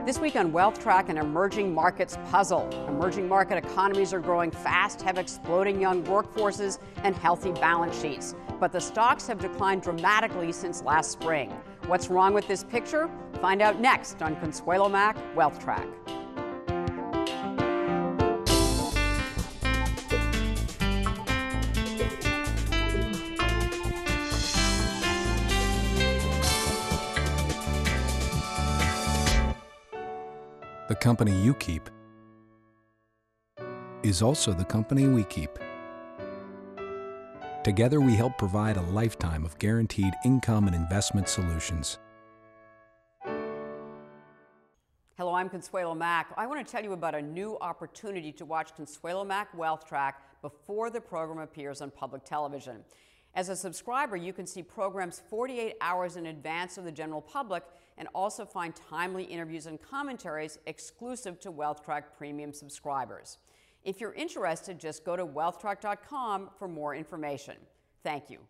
This week on Wealth Track, an emerging markets puzzle. Emerging market economies are growing fast, have exploding young workforces, and healthy balance sheets. But the stocks have declined dramatically since last spring. What's wrong with this picture? Find out next on Consuelo Mack Wealth Track. The company you keep is also the company we keep. Together, we help provide a lifetime of guaranteed income and investment solutions. Hello, I'm Consuelo Mack. I want to tell you about a new opportunity to watch Consuelo Mack Wealth Track before the program appears on public television. As a subscriber, you can see programs 48 hours in advance of the general public and also find timely interviews and commentaries exclusive to Wealth Track Premium subscribers. If you're interested, just go to wealthtrack.com for more information. Thank you.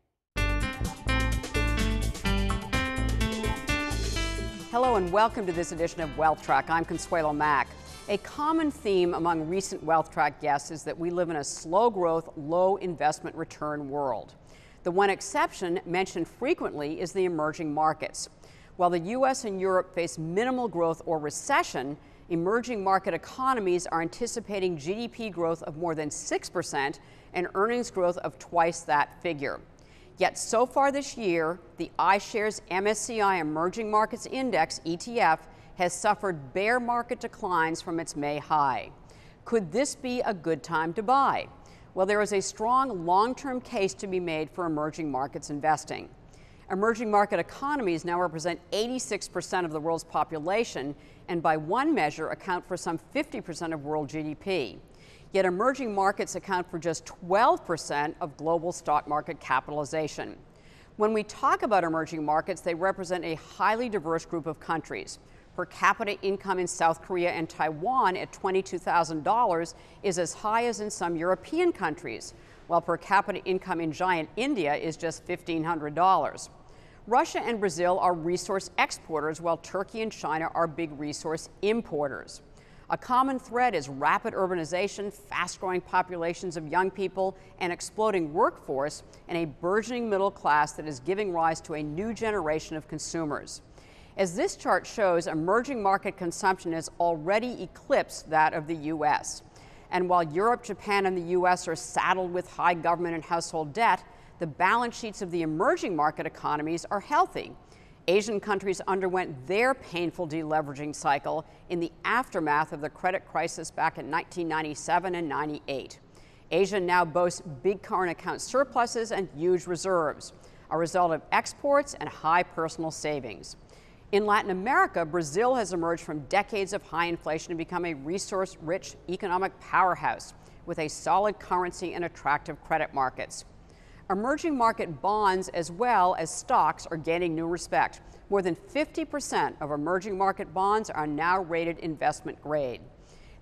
Hello and welcome to this edition of Wealth Track. I'm Consuelo Mack. A common theme among recent Wealth Track guests is that we live in a slow growth, low investment return world. The one exception mentioned frequently is the emerging markets. While the U.S. and Europe face minimal growth or recession, emerging market economies are anticipating GDP growth of more than 6% and earnings growth of twice that figure. Yet so far this year, the iShares MSCI Emerging Markets Index, ETF, has suffered bear market declines from its May high. Could this be a good time to buy? Well, there is a strong long-term case to be made for emerging markets investing. Emerging market economies now represent 86% of the world's population and by one measure account for some 50% of world GDP. Yet emerging markets account for just 12% of global stock market capitalization. When we talk about emerging markets, they represent a highly diverse group of countries. Per capita income in South Korea and Taiwan at $22,000 is as high as in some European countries, while per capita income in giant India is just $1,500. Russia and Brazil are resource exporters, while Turkey and China are big resource importers. A common thread is rapid urbanization, fast-growing populations of young people, an exploding workforce, and a burgeoning middle class that is giving rise to a new generation of consumers. As this chart shows, emerging market consumption has already eclipsed that of the U.S. And while Europe, Japan, and the U.S. are saddled with high government and household debt, the balance sheets of the emerging market economies are healthy. Asian countries underwent their painful deleveraging cycle in the aftermath of the credit crisis back in 1997 and 98. Asia now boasts big current account surpluses and huge reserves, a result of exports and high personal savings. In Latin America, Brazil has emerged from decades of high inflation to become a resource-rich economic powerhouse with a solid currency and attractive credit markets. Emerging market bonds as well as stocks are gaining new respect. More than 50% of emerging market bonds are now rated investment grade.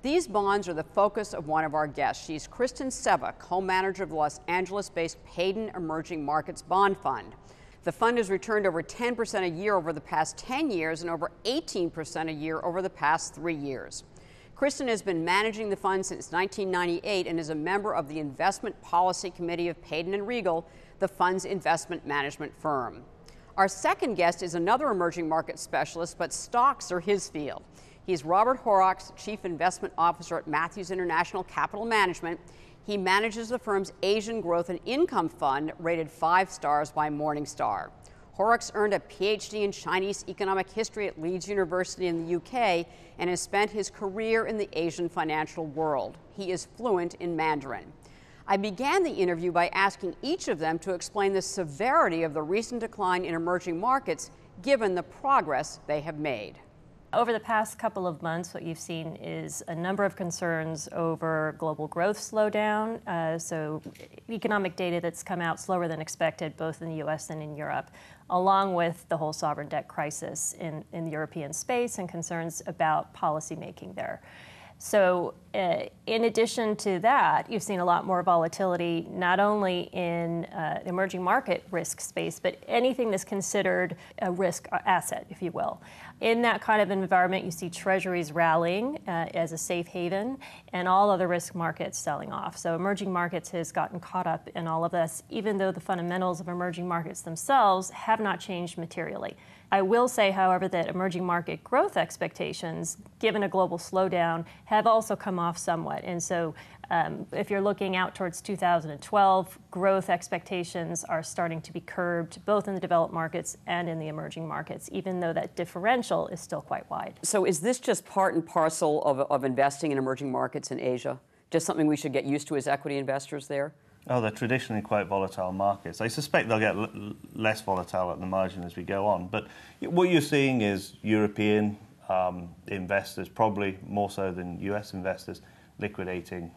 These bonds are the focus of one of our guests. She's Kristen Seva, co-manager of the Los Angeles-based Payden Emerging Markets Bond Fund. The fund has returned over 10% a year over the past 10 years and over 18% a year over the past 3 years. Kristen has been managing the fund since 1998 and is a member of the Investment Policy Committee of Payden & Regal, the fund's investment management firm. Our second guest is another emerging market specialist, but stocks are his field. He's Robert Horrocks, Chief Investment Officer at Matthews International Capital Management. He manages the firm's Asian Growth and Income Fund, rated 5 stars by Morningstar. Horrocks earned a PhD in Chinese economic history at Leeds University in the UK and has spent his career in the Asian financial world. He is fluent in Mandarin. I began the interview by asking each of them to explain the severity of the recent decline in emerging markets given the progress they have made. Over the past couple of months, what you've seen is a number of concerns over global growth slowdown. So economic data that's come out slower than expected, both in the U.S. and in Europe, along with the whole sovereign debt crisis in the European space and concerns about policymaking there. So in addition to that, you've seen a lot more volatility, not only in the emerging market risk space, but anything that's considered a risk asset, if you will. In that kind of environment, you see treasuries rallying as a safe haven and all other risk markets selling off. So emerging markets has gotten caught up in all of this, even though the fundamentals of emerging markets themselves have not changed materially. I will say, however, that emerging market growth expectations, given a global slowdown, have also come off somewhat. And so if you're looking out towards 2012, growth expectations are starting to be curbed both in the developed markets and in the emerging markets, even though that differential is still quite wide. So is this just part and parcel of investing in emerging markets in Asia? Just something we should get used to as equity investors there? Oh, they're traditionally quite volatile markets. I suspect they'll get less volatile at the margin as we go on. But what you're seeing is European investors, probably more so than US investors, liquidating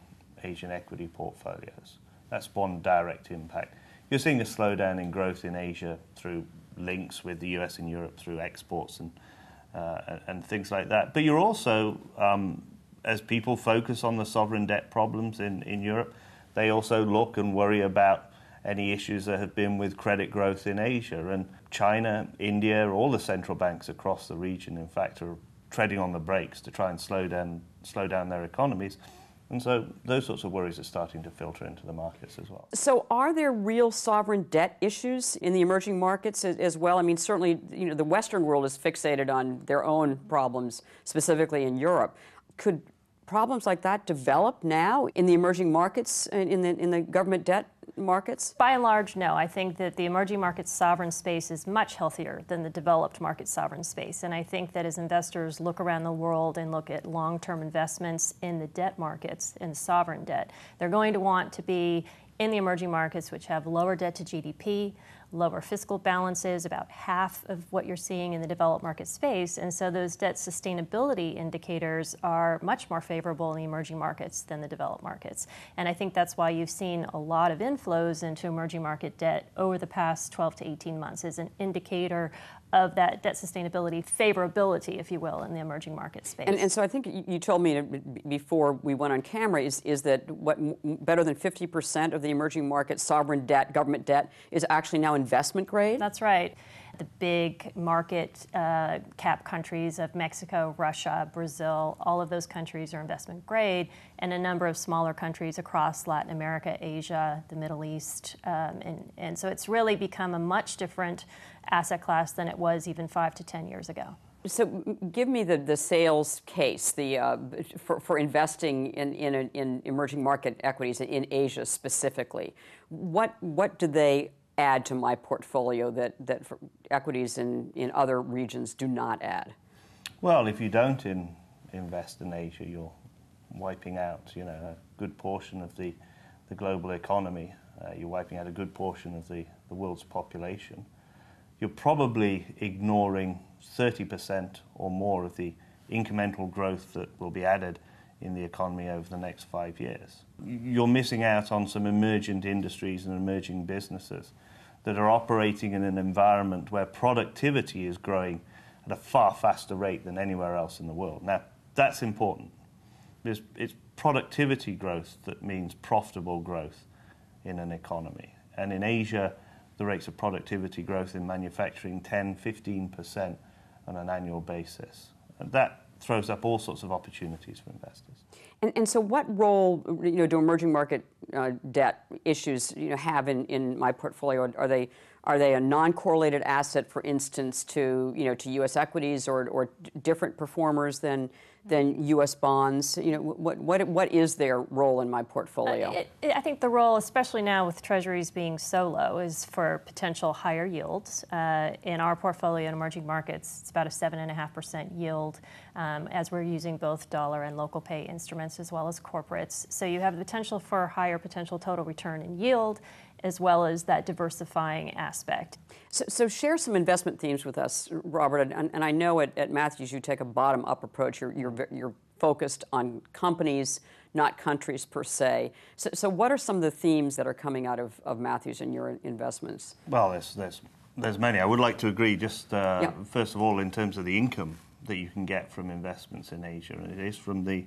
Asian equity portfolios. That's one direct impact. You're seeing a slowdown in growth in Asia through links with the US and Europe through exports and things like that. But you're also, as people focus on the sovereign debt problems in Europe, they also look and worry about any issues that have been with credit growth in Asia. And China, India, all the central banks across the region, in fact, are treading on the brakes to try and slow down their economies. And so those sorts of worries are starting to filter into the markets as well. So are there real sovereign debt issues in the emerging markets as well? I mean, certainly, the Western world is fixated on their own problems, specifically in Europe. Could problems like that develop now in the emerging markets, in the government debt markets? By and large, no. I think that the emerging market sovereign space is much healthier than the developed market sovereign space. And I think that as investors look around the world and look at long-term investments in the debt markets, in sovereign debt, they're going to want to be in the emerging markets, which have lower debt to GDP, lower fiscal balances, about half of what you're seeing in the developed market space. And so those debt sustainability indicators are much more favorable in the emerging markets than the developed markets. And I think that's why you've seen a lot of inflows into emerging market debt over the past 12 to 18 months as an indicator of that debt sustainability favorability, if you will, in the emerging market space. And so I think you told me before we went on camera is that better than 50% of the emerging market sovereign debt, government debt, is actually now investment grade? That's right. The big market cap countries of Mexico, Russia, Brazil, all of those countries are investment grade, and a number of smaller countries across Latin America, Asia, the Middle East. And so it's really become a much different asset class than it was even 5 to 10 years ago. So give me the sales case for investing in emerging market equities in Asia specifically. What do they add to my portfolio that equities in other regions do not add? Well, if you don't invest in Asia, you're wiping out a good portion of the global economy. You're wiping out a good portion of the world's population. You're probably ignoring 30% or more of the incremental growth that will be added in the economy over the next 5 years. You're missing out on some emergent industries and emerging businesses that are operating in an environment where productivity is growing at a far faster rate than anywhere else in the world. Now, that's important. It's productivity growth that means profitable growth in an economy. And in Asia, the rates of productivity growth in manufacturing 10-15% on an annual basis. And that throws up all sorts of opportunities for investors. And so what role do emerging market debt issues have in my portfolio? Are they a non-correlated asset, for instance, to U.S. equities or different performers than U.S. bonds? What is their role in my portfolio? I think the role, especially now with treasuries being so low, is for potential higher yields. In our portfolio in emerging markets, it's about a 7.5% yield, as we're using both dollar and local pay instruments as well as corporates. So you have the potential for higher potential total return in yield, as well as that diversifying aspect. So share some investment themes with us, Robert. And I know at Matthews you take a bottom-up approach. You're focused on companies, not countries per se. So what are some of the themes that are coming out of Matthews in your investments? Well, there's many. I would like to agree just first of all in terms of the income that you can get from investments in Asia, and it is from the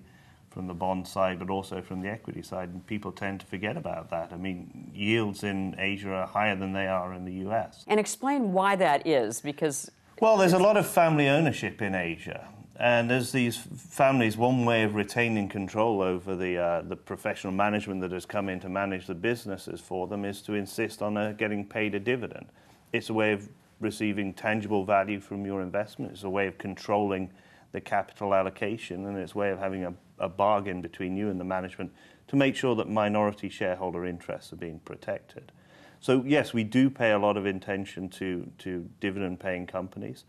the bond side, but also from the equity side, and people tend to forget about that. I mean, yields in Asia are higher than they are in the US. And explain why that is, because... Well, there's a lot of family ownership in Asia. And as these families, one way of retaining control over the professional management that has come in to manage the businesses for them is to insist on getting paid a dividend. It's a way of receiving tangible value from your investment. It's a way of controlling the capital allocation, and it's a way of having a bargain between you and the management to make sure that minority shareholder interests are being protected. So yes, we do pay a lot of attention to dividend-paying companies.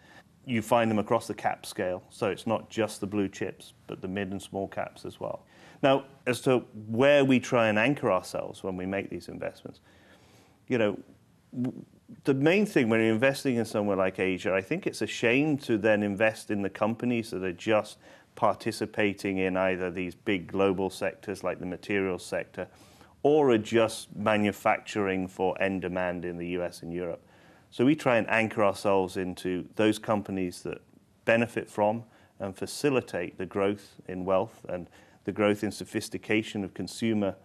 You find them across the cap scale, so it's not just the blue chips, but the mid and small caps as well. Now, as to where we try and anchor ourselves when we make these investments, you know, the main thing when you're investing in somewhere like Asia, I think it's a shame to then invest in the companies that are just participating in either these big global sectors like the materials sector, or are just manufacturing for end demand in the US and Europe. So we try and anchor ourselves into those companies that benefit from and facilitate the growth in wealth and the growth in sophistication of consumer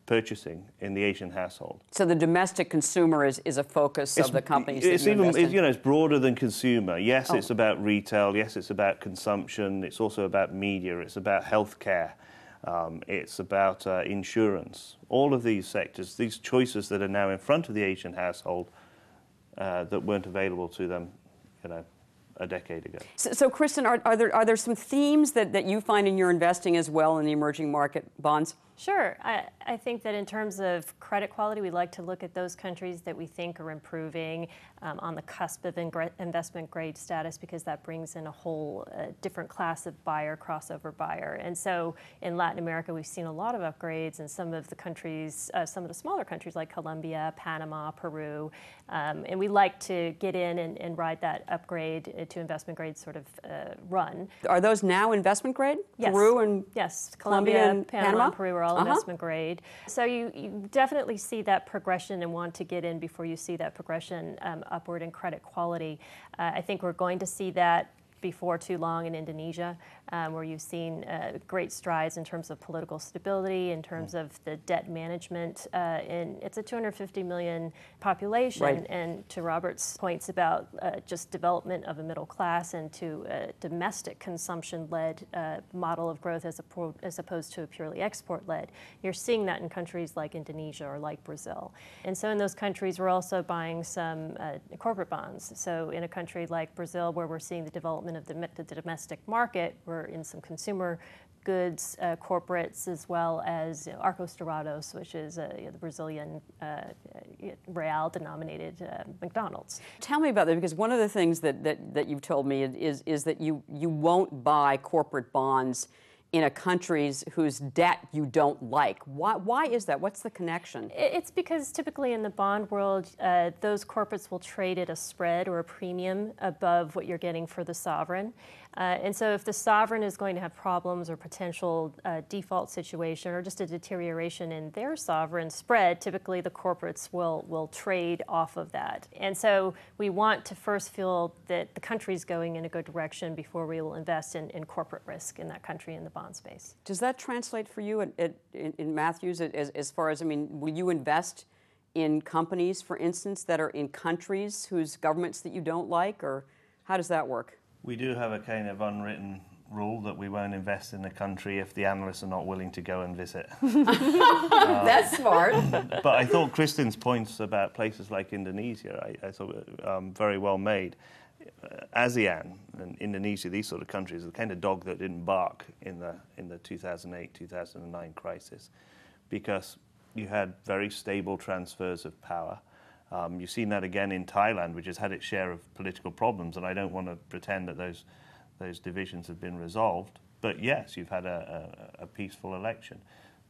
purchasing in the Asian household. So the domestic consumer is a focus of the companies that you invest in? You know, it's broader than consumer. Yes, it's about retail. Yes, it's about consumption. It's also about media. It's about healthcare. It's about insurance. All of these sectors, these choices that are now in front of the Asian household that weren't available to them, you know, a decade ago. So Kristen, are there some themes that you find in your investing as well in the emerging market bonds? Sure. I think that in terms of credit quality, we like to look at those countries that we think are improving on the cusp of investment grade status, because that brings in a whole different class of buyer, crossover buyer. And so in Latin America, we've seen a lot of upgrades in some of the countries, some of the smaller countries like Colombia, Panama, Peru. And we like to get in and ride that upgrade to investment grade sort of run. Are those now investment grade? Yes. Peru and yes, Colombia and Panama, and Peru are all Uh-huh. investment grade. So you definitely see that progression and want to get in before you see that progression upward in credit quality. I think we're going to see that before too long in Indonesia, where you've seen great strides in terms of political stability, in terms of the debt management. It's a 250 million population, right. And to Robert's points about just development of a middle class and to a domestic consumption-led model of growth as opposed to a purely export-led, you're seeing that in countries like Indonesia or like Brazil. And so in those countries, we're also buying some corporate bonds. So in a country like Brazil, where we're seeing the development of the domestic market, we're in some consumer goods corporates, as well as Arcos Dourados, which is the Brazilian real-denominated McDonald's. Tell me about that, because one of the things that you've told me is that you won't buy corporate bonds in a countries whose debt you don't like. Why is that? What's the connection? It's because typically in the bond world, those corporates will trade at a spread or a premium above what you're getting for the sovereign. And so if the sovereign is going to have problems or potential default situation or just a deterioration in their sovereign spread, typically the corporates will trade off of that. And so we want to first feel that the country's going in a good direction before we will invest in corporate risk in that country in the bond space. Does that translate for you in Matthews as far as, I mean, will you invest in companies, for instance, that are in countries whose governments that you don't like, or how does that work? We do have a kind of unwritten rule that we won't invest in a country if the analysts are not willing to go and visit. That's smart. But I thought Kristen's points about places like Indonesia, I thought very well made. ASEAN and Indonesia, these sort of countries, are the kind of dog that didn't bark in the 2008-2009 crisis, because you had very stable transfers of power. You've seen that again in Thailand, which has had its share of political problems, and I don't want to pretend that those divisions have been resolved. But yes, you've had a peaceful election.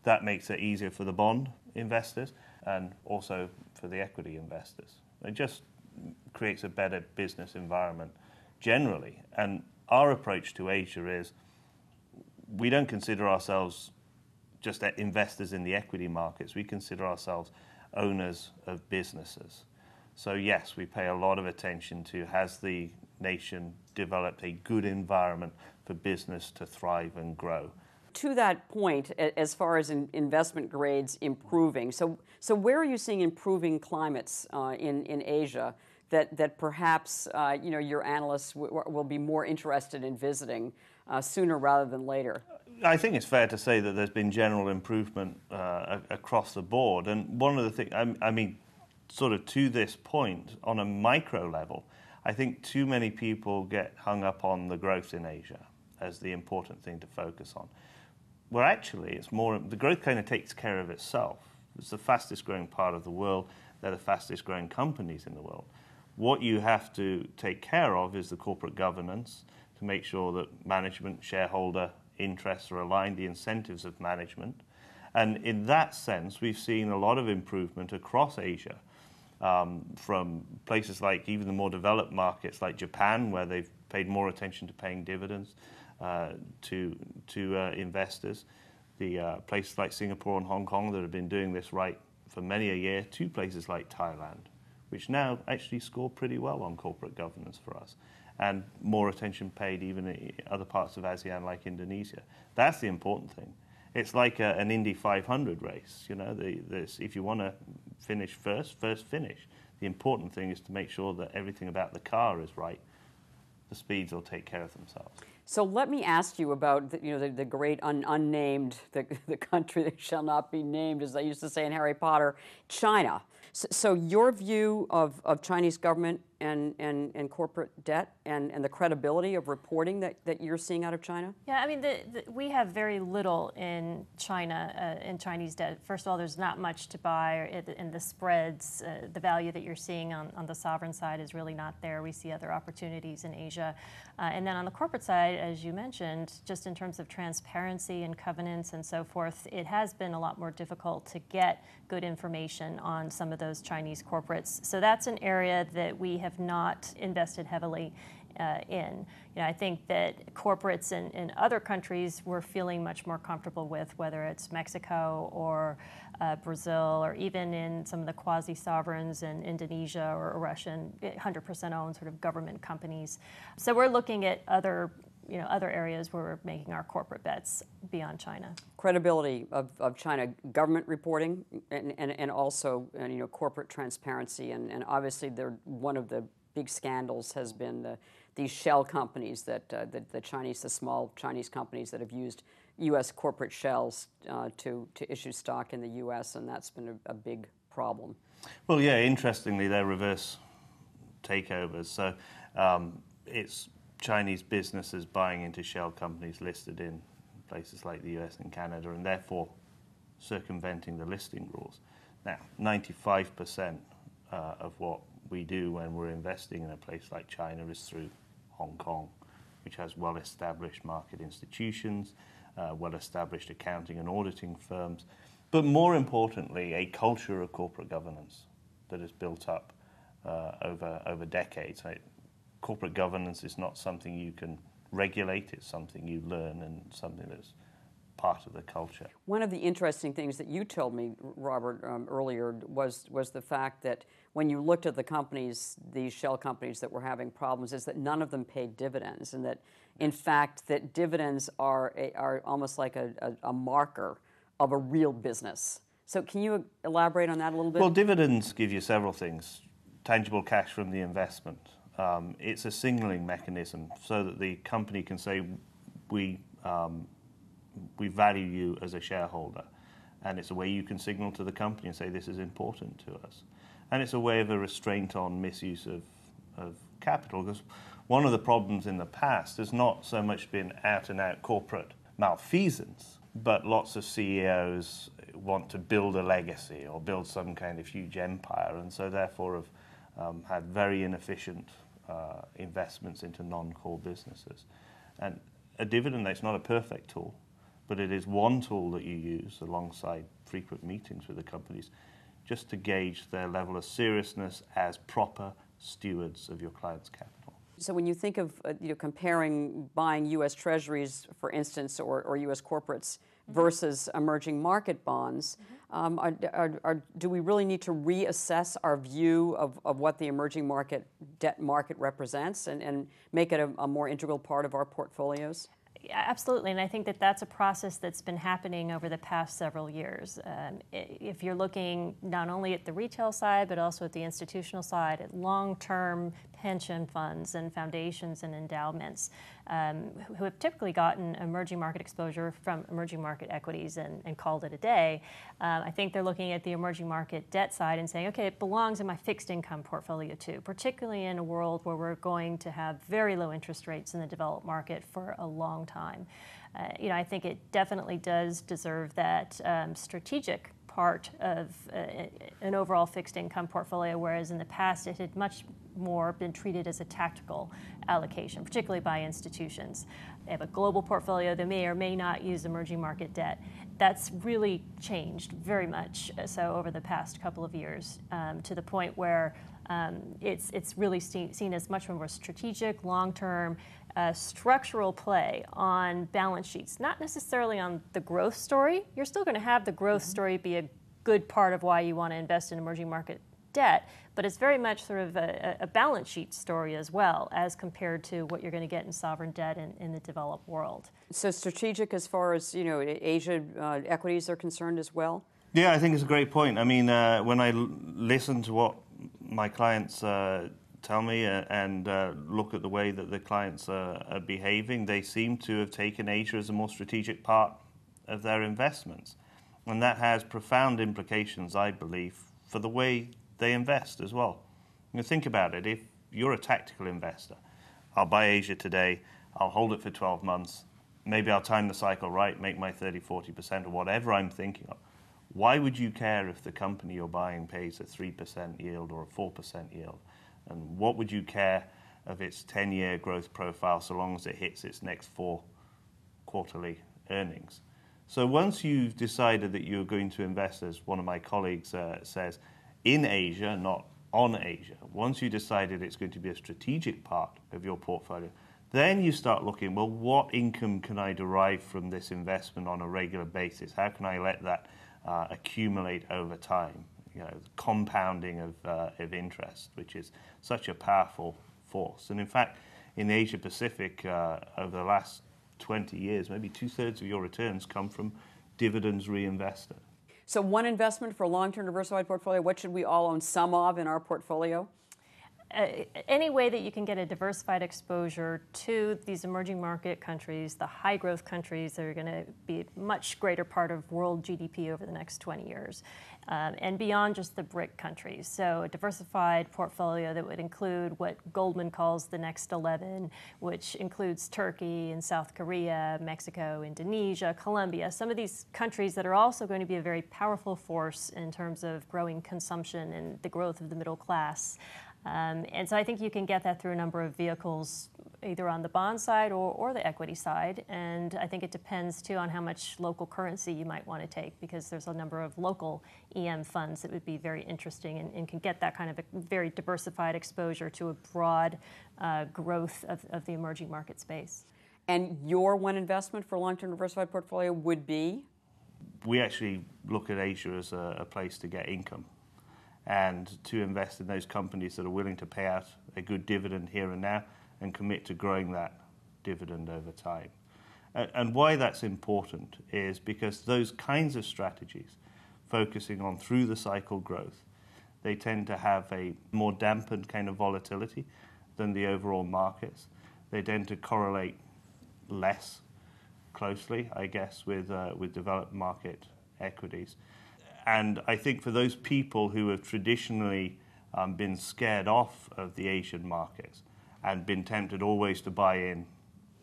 That makes it easier for the bond investors and also for the equity investors. It just creates a better business environment generally. And our approach to Asia is we don't consider ourselves just investors in the equity markets. We consider ourselves owners of businesses. So yes, we pay a lot of attention to, has the nation developed a good environment for business to thrive and grow? To that point, as far as investment grades improving, so where are you seeing improving climates in Asia that perhaps your analysts will be more interested in visiting sooner rather than later? I think it's fair to say that there's been general improvement across the board. And one of the things, I mean, sort of to this point, on a micro level, I think too many people get hung up on the growth in Asia as the important thing to focus on. Well, actually, it's more, the growth kind of takes care of itself. It's the fastest growing part of the world. They're the fastest growing companies in the world. What you have to take care of is the corporate governance to make sure that management, shareholder interests are aligned, the incentives of management. And in that sense, we've seen a lot of improvement across Asia, from places like even the more developed markets like Japan, where they've paid more attention to paying dividends to investors, the places like Singapore and Hong Kong that have been doing this right for many a year, to places like Thailand, which now actually score pretty well on corporate governance for us, and more attention paid even in other parts of ASEAN like Indonesia. That's the important thing. It's like an Indy 500 race. You know, if you want to finish first finish. The important thing is to make sure that everything about the car is right. The speeds will take care of themselves. So let me ask you about the great unnamed, the country that shall not be named, as they used to say in Harry Potter, China. So your view of Chinese government and corporate debt and the credibility of reporting that you're seeing out of China? Yeah, I mean, we have very little in China, in Chinese debt. First of all, there's not much to buy in the spreads. The value that you're seeing on the sovereign side is really not there. We see other opportunities in Asia. And then on the corporate side, as you mentioned, just in terms of transparency and covenants and so forth, it has been a lot more difficult to get good information on some of those Chinese corporates. So that's an area that we have not invested heavily in. I think that corporates in other countries we're feeling much more comfortable with, whether it's Mexico or Brazil, or even in some of the quasi-sovereigns in Indonesia or Russian 100% owned sort of government companies. So we're looking at other areas where we're making our corporate bets beyond China. Credibility of China government reporting and also corporate transparency, and obviously one of the big scandals has been these shell companies the small Chinese companies that have used U.S. corporate shells to issue stock in the U.S., and that's been a big problem. Well, yeah, interestingly, they're reverse takeovers. So it's Chinese businesses buying into shell companies listed in places like the US and Canada, and therefore circumventing the listing rules. Now, 95% of what we do when we're investing in a place like China is through Hong Kong, which has well-established market institutions, well-established accounting and auditing firms, but more importantly, a culture of corporate governance that is built up over decades. Corporate governance is not something you can regulate, it's something you learn and something that's part of the culture. One of the interesting things that you told me, Robert, earlier was the fact that when you looked at the companies, these shell companies that were having problems, is that none of them paid dividends, and that in fact that dividends are almost like a marker of a real business. So can you elaborate on that a little bit? Well, dividends give you several things. Tangible cash from the investment. It's a signaling mechanism so that the company can say, we value you as a shareholder. And it's a way you can signal to the company and say, this is important to us. And it's a way of a restraint on misuse of capital. Because one of the problems in the past has not so much been out-and-out corporate malfeasance, but lots of CEOs want to build a legacy or build some kind of huge empire, and so therefore have had very inefficient investments into non-core businesses. And a dividend, that's not a perfect tool, but it is one tool that you use alongside frequent meetings with the companies just to gauge their level of seriousness as proper stewards of your client's capital. So when you think of comparing buying U.S. Treasuries, for instance, or U.S. corporates versus emerging market bonds, do we really need to reassess our view of what the emerging market debt market represents and make it a more integral part of our portfolios? Yeah, absolutely, and I think that that's a process that's been happening over the past several years. If you're looking not only at the retail side, but also at the institutional side, at long-term pension funds and foundations and endowments who have typically gotten emerging market exposure from emerging market equities and called it a day, I think they're looking at the emerging market debt side and saying, okay, it belongs in my fixed income portfolio too, particularly in a world where we're going to have very low interest rates in the developed market for a long time. I think it definitely does deserve that strategic part of an overall fixed income portfolio, whereas in the past it had much more been treated as a tactical allocation, particularly by institutions. They have a global portfolio, they may or may not use emerging market debt. That's really changed very much so over the past couple of years to the point where it's really seen as much more strategic, long-term, structural play on balance sheets, not necessarily on the growth story. You're still going to have the growth story be a good part of why you want to invest in emerging market debt, but it's very much sort of a balance sheet story as well as compared to what you're going to get in sovereign debt in the developed world. So strategic as far as, Asia equities are concerned as well? Yeah, I think it's a great point. I mean, when I listen to what my clients tell me and look at the way that the clients are behaving, they seem to have taken Asia as a more strategic part of their investments. And that has profound implications, I believe, for the way they invest as well. Think about it. If you're a tactical investor, I'll buy Asia today, I'll hold it for 12 months, maybe I'll time the cycle right, make my 30, 40% or whatever I'm thinking of. Why would you care if the company you're buying pays a 3% yield or a 4% yield? And what would you care of its 10-year growth profile so long as it hits its next 4 quarterly earnings? So once you've decided that you're going to invest, as one of my colleagues says, in Asia, not on Asia, once you decided it's going to be a strategic part of your portfolio, then you start looking, well, what income can I derive from this investment on a regular basis? How can I let that accumulate over time? The compounding of interest, which is such a powerful force. And in fact, in Asia Pacific, over the last 20 years, maybe 2/3 of your returns come from dividends reinvested. So one investment for a long-term diversified portfolio, what should we all own some of in our portfolio? Any way that you can get a diversified exposure to these emerging market countries, the high growth countries that are going to be a much greater part of world GDP over the next 20 years, and beyond just the BRIC countries. So a diversified portfolio that would include what Goldman calls the next 11, which includes Turkey and South Korea, Mexico, Indonesia, Colombia, some of these countries that are also going to be a very powerful force in terms of growing consumption and the growth of the middle class. And so I think you can get that through a number of vehicles, either on the bond side or the equity side. And I think it depends, too, on how much local currency you might want to take, because there's a number of local EM funds that would be very interesting and can get that kind of a very diversified exposure to a broad growth of the emerging market space. And your one investment for a long-term diversified portfolio would be? We actually look at Asia as a place to get income, and to invest in those companies that are willing to pay out a good dividend here and now and commit to growing that dividend over time. And why that's important is because those kinds of strategies, focusing on through the cycle growth, they tend to have a more dampened kind of volatility than the overall markets. They tend to correlate less closely, I guess, with developed market equities. And I think for those people who have traditionally been scared off of the Asian markets and been tempted always to buy in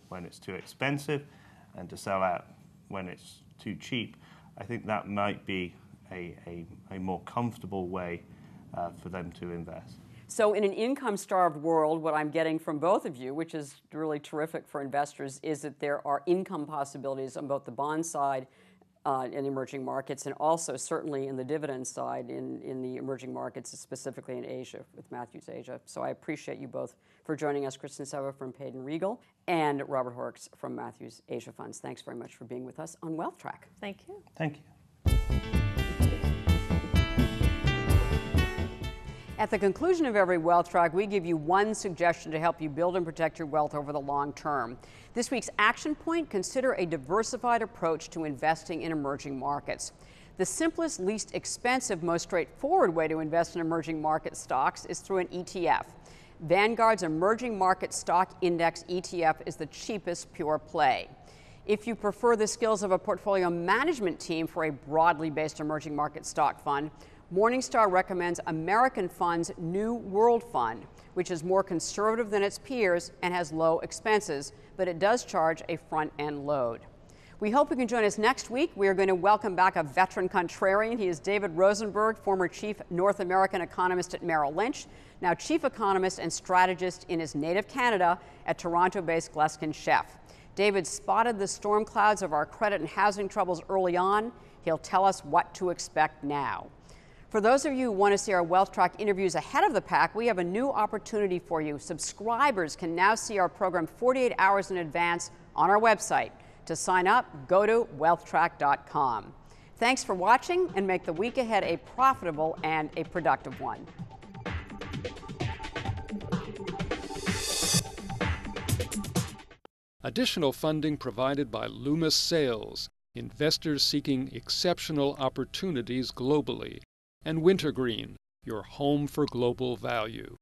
when it's too expensive and to sell out when it's too cheap, I think that might be a more comfortable way for them to invest. So in an income-starved world, what I'm getting from both of you, which is really terrific for investors, is that there are income possibilities on both the bond side in emerging markets, and also certainly in the dividend side in the emerging markets, specifically in Asia, with Matthews Asia. So I appreciate you both for joining us, Kristen Sava from Payden Regal and Robert Horrocks from Matthews Asia Funds. Thanks very much for being with us on Wealth Track. Thank you. Thank you. At the conclusion of every Wealth Track, we give you one suggestion to help you build and protect your wealth over the long term. This week's action point: consider a diversified approach to investing in emerging markets. The simplest, least expensive, most straightforward way to invest in emerging market stocks is through an ETF. Vanguard's Emerging Market Stock Index ETF is the cheapest pure play. If you prefer the skills of a portfolio management team for a broadly based emerging market stock fund, Morningstar recommends American Fund's New World Fund, which is more conservative than its peers and has low expenses, but it does charge a front-end load. We hope you can join us next week. We are going to welcome back a veteran contrarian. He is David Rosenberg, former chief North American economist at Merrill Lynch, now chief economist and strategist in his native Canada at Toronto-based Gluskin Sheff. David spotted the storm clouds of our credit and housing troubles early on. He'll tell us what to expect now. For those of you who want to see our Wealth Track interviews ahead of the pack, we have a new opportunity for you. Subscribers can now see our program 48 hours in advance on our website. To sign up, go to wealthtrack.com. Thanks for watching, and make the week ahead a profitable and a productive one. Additional funding provided by Loomis Sales, investors seeking exceptional opportunities globally, and Wintergreen, your home for global value.